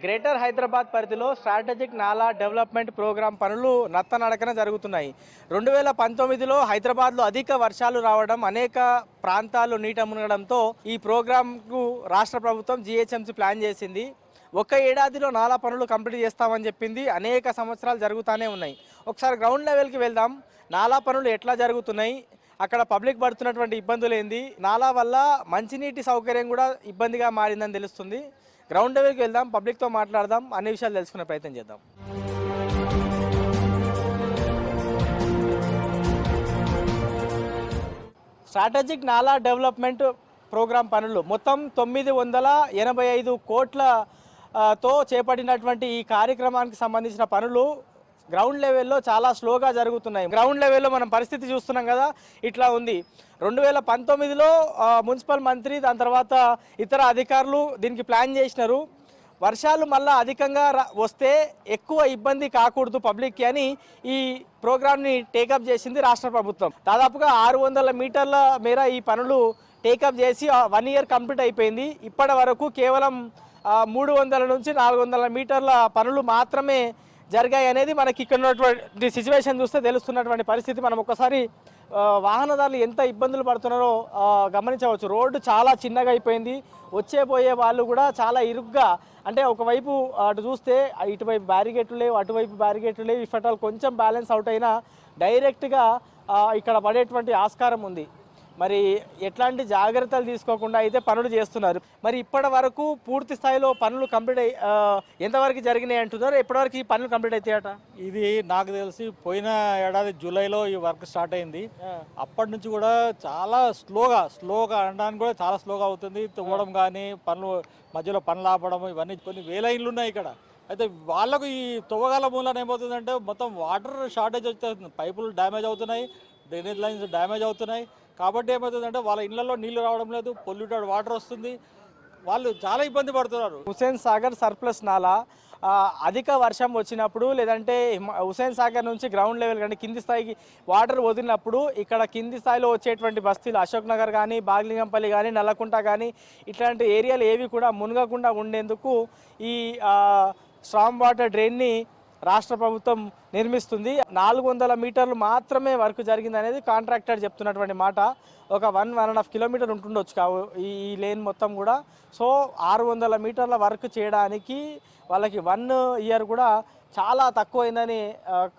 Greater Hyderabad పరిధిలో strategic నాలా development programme పనులు నత్తనడకన జరుగుతున్నాయి. 2019లో హైదరాబాద్లో అధిక వర్షాలు రావడం, అనేక ప్రాంతాలు నీట మునగడంతో ఈ ప్రోగ్రాంకు రాష్ట్ర ప్రభుత్వం జీహెచ్ఎంసీ ప్లాన్ చేసింది. ఒక్క ఏడాదిలో నాలా పనులు కంప్లీట్ చేస్తామని చెప్పింది. అనేక సంవత్సరాలు జరుగుతూనే ఉన్నాయి. ఒకసారి గ్రౌండ్ లెవెల్కి వెళ్దాం. నాలా పనులు ఎట్లా జరుగుతున్నాయి, అక్కడ పబ్లిక్ పడుతున్నటువంటి ఇబ్బందులు ఏంది, నాలా వల్ల మంచినీటి సౌకర్యం కూడా ఇబ్బందిగా మారిందని తెలుస్తుంది. గ్రౌండ్ లెవెల్కి వెళ్దాం, పబ్లిక్తో మాట్లాడదాం, అన్ని విషయాలు తెలుసుకునే ప్రయత్నం చేద్దాం. స్ట్రాటజిక్ నాలా డెవలప్మెంట్ ప్రోగ్రాం పనులు మొత్తం 985 కోట్లతో చేపట్టినటువంటి ఈ కార్యక్రమానికి సంబంధించిన పనులు గ్రౌండ్ లెవెల్లో చాలా స్లోగా జరుగుతున్నాయి. గ్రౌండ్ లెవెల్లో మనం పరిస్థితి చూస్తున్నాం కదా, ఇట్లా ఉంది. 2019లో మున్సిపల్ మంత్రి, దాని తర్వాత ఇతర అధికారులు దీనికి ప్లాన్ చేసినారు. వర్షాలు మళ్ళీ అధికంగా వస్తే ఎక్కువ ఇబ్బంది కాకూడదు పబ్లిక్కి అని ఈ ప్రోగ్రామ్ని టేకప్ చేసింది రాష్ట్ర ప్రభుత్వం. దాదాపుగా 600 మీటర్ల మేర ఈ పనులు టేకప్ చేసి 1 ఇయర్ కంప్లీట్ అయిపోయింది. ఇప్పటి వరకు కేవలం 300 నుంచి 400 మీటర్ల పనులు మాత్రమే జరిగాయి అనేది మనకి ఇక్కడ ఉన్నటువంటి సిచ్యువేషన్ చూస్తే తెలుస్తున్నటువంటి పరిస్థితి. మనం ఒకసారి వాహనదారులు ఎంత ఇబ్బందులు పడుతున్నారో గమనించవచ్చు. రోడ్డు చాలా చిన్నగా అయిపోయింది. వచ్చేపోయే వాళ్ళు కూడా చాలా ఇరుగ్గా, అంటే ఒకవైపు అటు చూస్తే ఇటువైపు బ్యారిగేట్లు లేవు, అటువైపు బ్యారిగేట్లు లేవు. ఇఫ్ అట్ ఆల్ కొంచెం బ్యాలెన్స్ అవుట్ అయినా డైరెక్ట్గా ఇక్కడ పడేటువంటి ఆస్కారం ఉంది. మరి ఎట్లాంటి జాగ్రత్తలు తీసుకోకుండా అయితే పనులు చేస్తున్నారు. మరి ఇప్పటి వరకు పూర్తి స్థాయిలో పనులు కంప్లీట్ ఎంతవరకు జరిగినాయి అంటున్నారు? ఎప్పటివరకు ఈ పనులు కంప్లీట్ అవుతాయట? ఇది నాకు తెలిసి పోయిన ఏడాది జూలైలో ఈ వర్క్ స్టార్ట్ అయింది. అప్పటి నుంచి కూడా చాలా స్లోగా అనడానికి కూడా చాలా స్లోగా అవుతుంది. తవ్వడం కానీ, పనులు మధ్యలో పనులు ఆపడం, ఇవన్నీ కొన్ని వేల ఇండ్లు ఉన్నాయి ఇక్కడ. అయితే వాళ్ళకు ఈ తవ్వగాల మూలన ఏమవుతుందంటే మొత్తం వాటర్ షార్టేజ్ వచ్చేస్తుంది. పైపులు డ్యామేజ్ అవుతున్నాయి, డ్రైనేజ్ లైన్స్ డ్యామేజ్ అవుతున్నాయి. కాబట్టి ఏమవుతుందంటే వాళ్ళ ఇళ్లలో నీళ్లు రావడం లేదు, పొల్యూటెడ్ వాటర్ వస్తుంది, వాళ్ళు చాలా ఇబ్బంది పడుతున్నారు. హుస్సేన్ సాగర్ సర్ప్లస్ నాలా అధిక వర్షం వచ్చినప్పుడు, లేదంటే హుస్సేన్ సాగర్ నుంచి గ్రౌండ్ లెవెల్ కానీ కింది స్థాయికి వాటర్ వదిలినప్పుడు ఇక్కడ కింది స్థాయిలో వచ్చేటువంటి బస్తీలు అశోక్ నగర్ కానీ, బాగ్లింగంపల్లి కానీ, నల్లకుంట కానీ ఇట్లాంటి ఏరియాలు ఏవి కూడా మునగకుండా ఉండేందుకు ఈ స్ట్రామ్ వాటర్ డ్రైన్ని రాష్ట్ర ప్రభుత్వం నిర్మిస్తుంది. 400 మీటర్లు మాత్రమే వర్క్ జరిగింది అనేది కాంట్రాక్టర్ చెప్తున్నటువంటి మాట. ఒక 1.5 కిలోమీటర్ ఉంటుండొచ్చు ఈ లేన్ మొత్తం కూడా. సో 600 మీటర్ల వర్క్ చేయడానికి వాళ్ళకి 1 ఇయర్ కూడా చాలా తక్కువైందని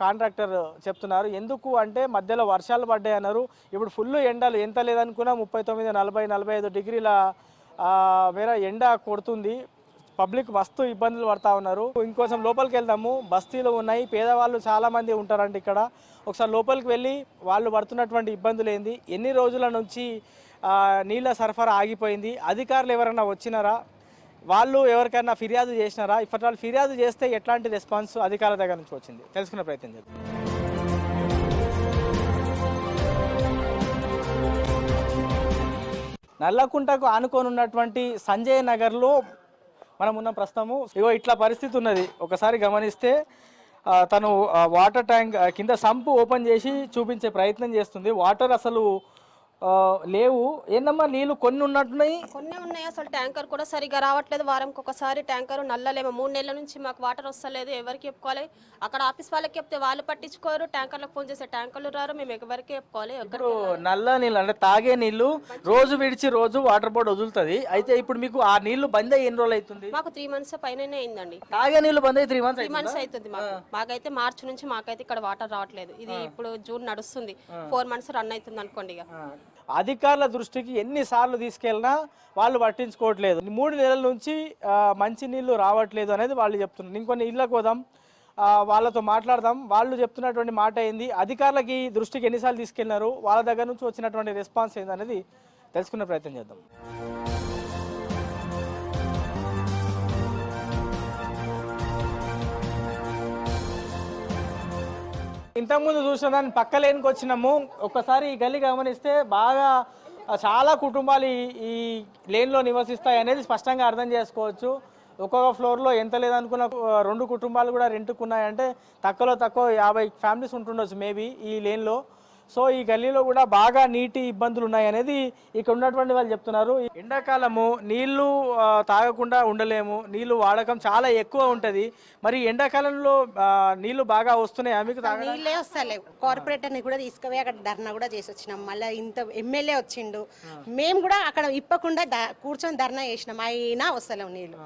కాంట్రాక్టర్ చెప్తున్నారు. ఎందుకు అంటే మధ్యలో వర్షాలు పడ్డాయి అన్నారు. ఇప్పుడు ఫుల్ ఎండలు, ఎంత లేదనుకున్నా 39, 40, 45 డిగ్రీల మేర ఎండ కొడుతుంది. పబ్లిక్ మస్తు ఇబ్బందులు పడతా ఉన్నారు. ఇంకొంచెం లోపలికి వెళ్దాము. బస్తీలు ఉన్నాయి, పేదవాళ్ళు చాలామంది ఉంటారండి ఇక్కడ. ఒకసారి లోపలికి వెళ్ళి వాళ్ళు పడుతున్నటువంటి ఇబ్బందులు ఏంది, ఎన్ని రోజుల నుంచి నీళ్ళ సరఫరా ఆగిపోయింది, అధికారులు ఎవరైనా వచ్చినారా, వాళ్ళు ఎవరికైనా ఫిర్యాదు చేసినారా, ఇప్పటి వాళ్ళు ఫిర్యాదు చేస్తే ఎట్లాంటి రెస్పాన్స్ అధికారుల దగ్గర నుంచి వచ్చింది తెలుసుకునే ప్రయత్నం చేద్దాం. నల్లకుంటకు ఆనుకొని ఉన్నటువంటి సంజయ్ నగర్లో మనం ఉన్న ప్రస్తుతము. ఇగో ఇట్లా పరిస్థితి ఉన్నది. ఒకసారి గమనిస్తే తను వాటర్ ట్యాంక్ కింద సంపు ఓపెన్ చేసి చూపించే ప్రయత్నం చేస్తుంది. వాటర్ అసలు లేవు. ఏందమ్మా, నీళ్ళు కొన్ని ఉన్నట్టున్నాయి? కొన్ని ఉన్నాయి. అసలు ట్యాంకర్ కూడా సరిగా రావట్లేదు. వారంకి ఒకసారి ట్యాంకర్ నల్లలేమో. 3 నెలల నుంచి మాకు వాటర్ వస్తలేదు. ఎవరికి చెప్పుకోవాలి? అక్కడ ఆఫీస్ వాళ్ళకి చెప్తే వాళ్ళు పట్టించుకోరు, ట్యాంకర్లకు ఫోన్ చేస్తే ట్యాంకర్లు రారు. మేము ఎవరికి చెప్పుకోవాలి? నల్ల నీళ్ళు అంటే తాగే నీళ్లు రోజు విడిచి రోజు వాటర్ బోర్డు వదులుతుంది. అయితే ఇప్పుడు మీకు ఆ నీళ్లు బంద్ అయ్యి ఎన్ని రోజులు అవుతుంది? మాకు 3 మంత్స్ పైననే అయిందండి. తాగే నీళ్లు బంద్ అయ్యి 3 మంత్స్ అవుతుంది. మాకైతే మార్చి నుంచి మాకైతే ఇక్కడ వాటర్ రావట్లేదు. ఇది ఇప్పుడు జూన్ నడుస్తుంది, 4 మంత్స్ రన్ అవుతుంది అనుకోండి. ఇక అధికారుల దృష్టికి ఎన్నిసార్లు తీసుకెళ్ళినా వాళ్ళు పట్టించుకోవట్లేదు. 3 నెలల నుంచి మంచి నీళ్లు రావట్లేదు అనేది వాళ్ళు చెప్తున్నారు. ఇంకొన్ని ఇళ్ళకు పోదాం, వాళ్ళతో మాట్లాడదాం. వాళ్ళు చెప్తున్నటువంటి మాట ఏంది, అధికారులకి దృష్టికి ఎన్నిసార్లు తీసుకెళ్లినారు, వాళ్ళ దగ్గర నుంచి వచ్చినటువంటి రెస్పాన్స్ ఏంది అనేది తెలుసుకునే ప్రయత్నం చేద్దాం. ఇంతకుముందు చూసిన దాన్ని పక్క లేనికి వచ్చినాము. ఒక్కసారి ఈ గల్లీ గమనిస్తే బాగా చాలా కుటుంబాలు ఈ లేన్లో నివసిస్తాయి అనేది స్పష్టంగా అర్థం చేసుకోవచ్చు. ఒక్కొక్క ఫ్లోర్లో ఎంత లేదనుకున్న 2 కుటుంబాలు కూడా రెంట్కున్నాయంటే తక్కువలో తక్కువ 50 ఫ్యామిలీస్ ఉంటుండొచ్చు మేబీ ఈ లేన్లో. సో ఈ గల్లీలో కూడా బాగా నీటి ఇబ్బందులు ఉన్నాయనేది ఇక్కడ ఉన్నటువంటి వాళ్ళు చెప్తున్నారు. ఎండాకాలము నీళ్లు తాగకుండా ఉండలేము, నీళ్లు వాడకం చాలా ఎక్కువ ఉంటుంది. మరి ఎండాకాలంలో నీళ్లు బాగా వస్తున్నాయా మీకు? నీళ్ళే వస్తలేవు. కార్పొరేటర్ని కూడా తీసుకుపోయి అక్కడ ధర్నా కూడా చేసి వచ్చినాం. మళ్ళీ ఇంత ఎమ్మెల్యే వచ్చిండు, మేము కూడా అక్కడ ఇప్పకుండా కూర్చొని ధర్నా చేసినాం, అయినా వస్తలేవు నీళ్ళు.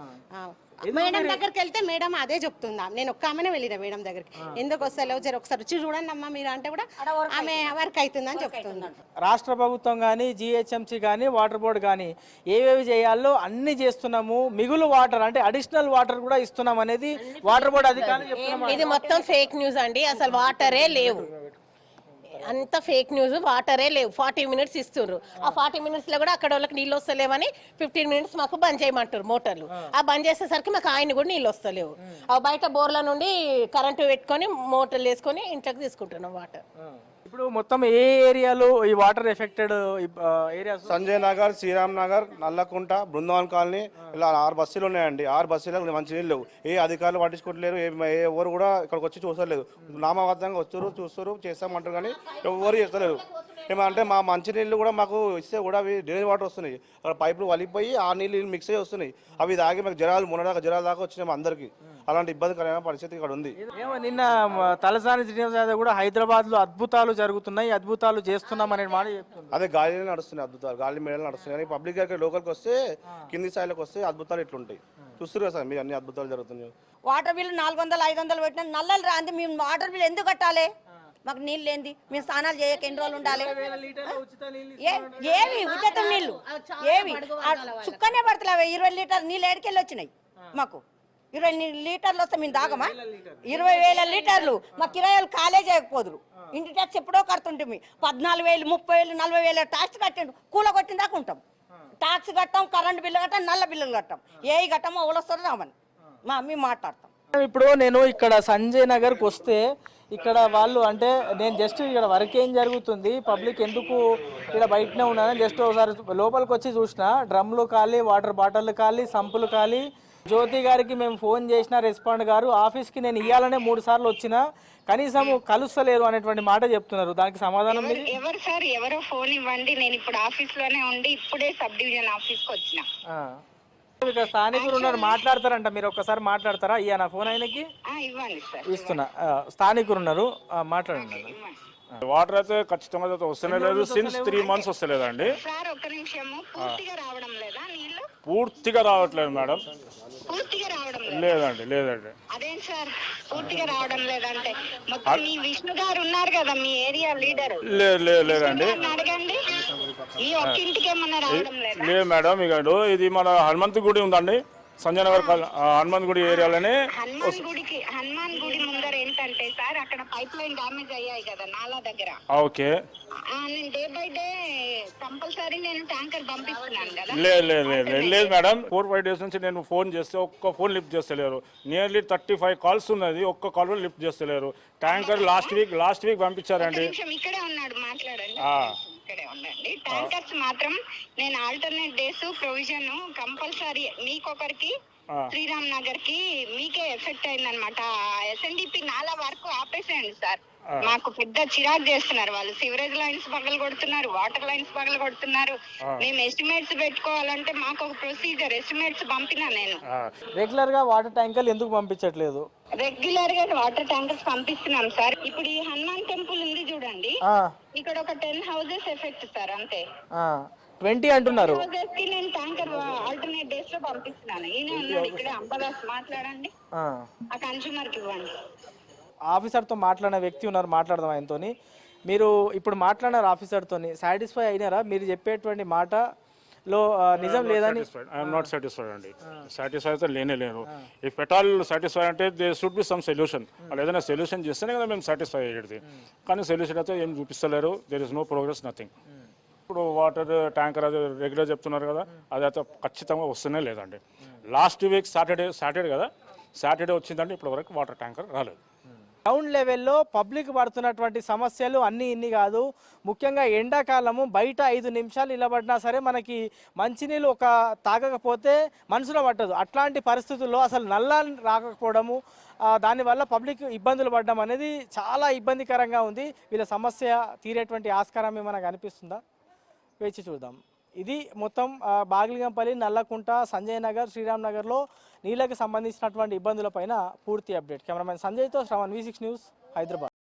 మేడం దగ్గరికి వెళ్తే మేడం అదే చెప్తుందా, నేను ఒక్క ఆమెనే వెళ్ళిన మేడం దగ్గరికి, ఎందుకు వస్తలేవు జర ఒకసారి వచ్చి చూడండి అమ్మా మీరు అంటే కూడా ఆమె వర్క్ అవుతుందని చెప్తుంది. రాష్ట్ర ప్రభుత్వం కానీ జీహెచ్ఎంసీ కానీ వాటర్ బోర్డు కానీ ఏవేవి చేయాలో అన్ని చేస్తున్నాము, మిగులు వాటర్ అంటే అడిషనల్ వాటర్ కూడా ఇస్తున్నాం అనేది వాటర్ బోర్డు అధికారులు చెప్తున్నారు. ఇది మొత్తం ఫేక్ న్యూస్ అండి, అసలు వాటరే లేవు, అంత ఫేక్ న్యూస్. వాటరే లేవు. 40 minutes ఇస్తున్నారు. ఆ 40 minutes లో కూడా అక్కడ వాళ్ళకి నీళ్ళు వస్తలేవని 15 minutes మాకు బంద్ చేయమంటారు మోటార్లు. ఆ బంద్ చేసేసరికి మాకు ఆయన కూడా నీళ్ళు వస్తలేవు. ఆ బయట బోర్ల నుండి కరెంటు పెట్టుకొని మోటార్లు వేసుకొని ఇంట్లోకి తీసుకుంటున్నాం వాటర్. ఇప్పుడు మొత్తం ఏ ఏరియాలో ఈ water affected areas? Sanjay Nagar, Shriram Nagar, Nallakunta, Brindavan colony, ఇలా 6 బస్సులు ఉన్నాయండి. 6 బస్సులకు మంచి నీళ్ళు లేవు. ఏ అధికారులు పట్టించుకోవట్లేరు, ఎవరు కూడా ఇక్కడికి వచ్చి చూసలేదు. నామబద్ధంగా వస్తారు, చూస్తారు, చేస్తామంటారు కానీ ఎవరు చేస్తలేరు. ఏమంటే మా మంచినీళ్ళు కూడా మాకు ఇస్తే కూడా అవి డ్రైనేజ్ వాటర్ వస్తున్నాయి, అక్కడ పైపులు వలిపోయి ఆ నీళ్ళు మిక్స్ అయ్యి వస్తున్నాయి. అవి తాగి మాకు జ్వరాల దాకా వచ్చినాయి అందరికి. అలాంటి ఇబ్బందికరమైన పరిస్థితి ఇక్కడ ఉంది. ఏమో నిన్న తలసాని శ్రీనివాస్ యాదవ్ కూడా హైదరాబాద్ లో అద్భుతాలు జరుగుతున్నాయి, అద్భుతాలు చేస్తున్నాం అనే మాట చెప్తున్నారు. అదే గాలిలో నడుస్తున్నాయి అద్భుతాలు, గాలి మేడలు నడుస్తున్నాయి. కానీ పబ్లిక్ గారికి లోకల్కి వస్తే, కింది స్థాయిలోకి వస్తే అద్భుతాలు ఇట్లుంటాయి. చూస్తారు కదా సార్ మీరు, అన్ని అద్భుతాలు జరుగుతున్నాయి. వాటర్ బిల్లు 400-500 పెట్టినా నల్లలు రాంది, మేము వాటర్ బిల్లు ఎందుకు కట్టాలి? మాకు నీళ్ళు లేంది, మేము స్నానాలు చేయక ఎన్ని రోజులు ఉండాలి? ఏవి ఉచిత నీళ్ళు ఏవి చుక్కనే పడతలేవు. 20 లీటర్లు నీళ్ళు ఏడికెళ్ళి వచ్చినాయి మాకు. 20 లీటర్లు వస్తే మేము తాగమా? 20,000 లీటర్లు మా కిరాయిలు కాలేజ్ అయిపోదురు. ఇంటి ట్యాక్స్ ఎప్పుడో కడుతుంటే 14,000, 30,000, 40,000 ట్యాక్స్ కట్టిండు. కూల కొట్టిన దాకా ఉంటాం. ట్యాక్స్ కట్టాం, కరెంటు బిల్లు కట్టాం, నల్ల బిల్లులు కట్టాం. ఏ కట్టమో ఎవరు వస్తారో రామని మేము మాట్లాడతాం. ఇప్పుడు నేను ఇక్కడ సంజయ్ నగర్కి వస్తే ఇక్కడ వాళ్ళు అంటే నేను జస్ట్ ఇక్కడ వర్క్ ఏం జరుగుతుంది, పబ్లిక్ ఎందుకు ఇక్కడ బయటనే ఉన్నానని జస్ట్ ఒకసారి లోపలికి వచ్చి చూసిన. డ్రమ్లు ఖాళీ, వాటర్ బాటిల్ ఖాళీ, సంపులు ఖాళీ. జ్యోతి గారికి మేము ఫోన్ చేసిన రెస్పాండ్ గారు ఆఫీస్కి నేను ఇవ్వాలనే 3 సార్లు వచ్చినా కనీసం కలుస్తలేరు అనేటువంటి మాట చెప్తున్నారు. దానికి సమాధానం ఎవరు సార్? ఎవరో ఫోన్ ఇవ్వండి, నేను ఇప్పుడు ఆఫీస్ లోనే ఉండి ఇప్పుడే సబ్ డివిజన్ ఆఫీస్ కి వచ్చిన. ఇక్కడ స్థానికులు ఉన్నారు, మాట్లాడతారంట, మీరు ఒక్కసారి మాట్లాడతారా? ఇయ్యా నా ఫోన్ ఆయనకి ఇవ్వండి సార్. ఇస్తున్నా. స్థానికులు ఉన్నారు, మాట్లాడండి. వాటర్ అయితే ఖచ్చితంగా అయితే వస్తూనే లేదు, సిన్స్ 3 months వస్తలేదండి. సార్ ఒక్క నిమిషము, పూర్తిగా రావడం లేదా నీళ్లు? పూర్తిగా రావట్లేదు మేడం. పూర్తిగా రావడం లేదండి. అదేం సార్ పూర్తిగా రావడం లేదంటే? మొత్తం మీ విష్ణు గారు ఉన్నారు కదా మీ ఏరియా లీడర్, లేదండి. అడగండి, ఈ ఒక్క ఇంటికి ఏమన్నా రావడం లేదా? లేదు మేడం. ఇక ఇది మన హనుమంత్ గుడి ఉందండి, సంజయ్ నగర్ హనుమాన్ గుడి ఏరియాలోనే. హనుమాన్ గుడి ముందర ఏంటంటే సార్, అక్కడ పైప్ లైన్ డామేజ్ అయ్యాయి కదా నాలా దగ్గర. ఓకే. నేను డే బై డే కంపల్సరీ నేను ట్యాంకర్ పంపిస్తున్నాను కదా. లేదు మేడం, 4-5 days నుంచి నేను ఫోన్ చేస్తే ఒక్క ఫోన్ లిఫ్ట్ చేస్తలేరు. నియర్లీ 35 calls ఉన్నది, ఒక్క కాల్ కూడా లిఫ్ట్ చేస్తలేరు. ట్యాంకర్ లాస్ట్ వీక్ పంపించారండి. ఇక్కడే ఉన్నాడు, మాట్లాడండి. ఇక్కడే ఉండండి. ట్యాంకర్స్ మాత్రం నేను ఆల్టర్నేట్ డేస్ ప్రొవిజన్ కంపల్సరీ మీకొకరికి, శ్రీరామ్ నగర్ కి మీకే ఎఫెక్ట్ అయిందనమాట. SNDP నాలా వరకు ఆపేసేయండి సార్. మాకు పెద్ద చిరాకు చేస్తున్నారు వాళ్ళు. సివరేజ్ లైన్స్ పగలు కొడుతున్నారు, వాటర్ లైన్స్ పగలు కొడుతున్నారు. మేము ఎస్టిమేట్స్ పెట్టుకోవాలంటే మాకు ఒక ప్రొసీజర్, ఎస్టిమేట్స్ పంపినా నేను. రెగ్యులర్ గా వాటర్ ట్యాంకర్లు ఎందుకు పంపించట్లేదు? రెగ్యులర్ గా వాటర్ ట్యాంకర్స్ పంపిస్తున్నాం సార్. ఇప్పుడు ఈ హనుమాన్ టెంపుల్ ఉంది చూడండి, ఇక్కడ ఒక 10 houses ఎఫెక్ట్ సార్, అంతే. 20 అంటున్నారు. నేను ట్యాంకర్ ఆల్టర్నేట్ డేస్ లో పంపిస్తున్నాను. ఈయన ఉన్నాడు ఇక్కడ, అంబదాస్, మాట్లాడండి. ఆ కన్స్యూమర్ కి ఇవ్వండి. ఆఫీసర్తో మాట్లాడిన వ్యక్తి ఉన్నారు, మాట్లాడదాం ఆయనతోని. మీరు ఇప్పుడు మాట్లాడినారు ఆఫీసర్తోని, సాటిస్ఫై అయినారా? మీరు చెప్పేటువంటి మాటలో నిజం లేదని? ఐఎమ్ నాట్ సాటిస్ఫైడ్ అండి. సాటిస్ఫై అయితే లేరు. ఇఫ్ ఎట్ ఆల్ సాటిస్ఫై అంటే they should be some solution. వాళ్ళు ఏదైనా సొల్యూషన్ చేస్తేనే కదా మేము సాటిస్ఫై అయ్యేది. కానీ సొల్యూషన్ అయితే ఏం చూపిస్తలేరు. There is no progress, nothing. ఇప్పుడు వాటర్ ట్యాంకర్ అది రెగ్యులర్ చెప్తున్నారు కదా, అదైతే ఖచ్చితంగా వస్తూనే లేదండి. లాస్ట్ వీక్ సాటర్డే కదా, సాటర్డే వచ్చిందంటే ఇప్పటి వరకు వాటర్ ట్యాంకర్ రాలేదు. గ్రౌండ్ లెవెల్లో పబ్లిక్ పడుతున్నటువంటి సమస్యలు అన్నీ ఇన్ని కాదు. ముఖ్యంగా ఎండాకాలము బయట 5 నిమిషాలు నిలబడినా సరే మనకి మంచినీళ్ళు తాగకపోతే మనసులో పట్టదు. అట్లాంటి పరిస్థితుల్లో అసలు నల్లా రాకపోవడము, దానివల్ల పబ్లిక్ ఇబ్బందులు పడడం అనేది చాలా ఇబ్బందికరంగా ఉంది. వీళ్ళ సమస్య తీరేటువంటి ఆస్కారం ఏమైనా కనిపిస్తుందా? వేచి చూద్దాం. ఇది మొత్తం బాగిలిగంపల్లి, నల్లకుంట, సంజయ్ నగర్, శ్రీరామ్ నగర్లో నీళ్ళకి సంబంధించినటువంటి ఇబ్బందులపైన పూర్తి అప్డేట్. కెమెరామెన్ సంజయ్తో శ్రవణ్, V6 న్యూస్, హైదరాబాద్.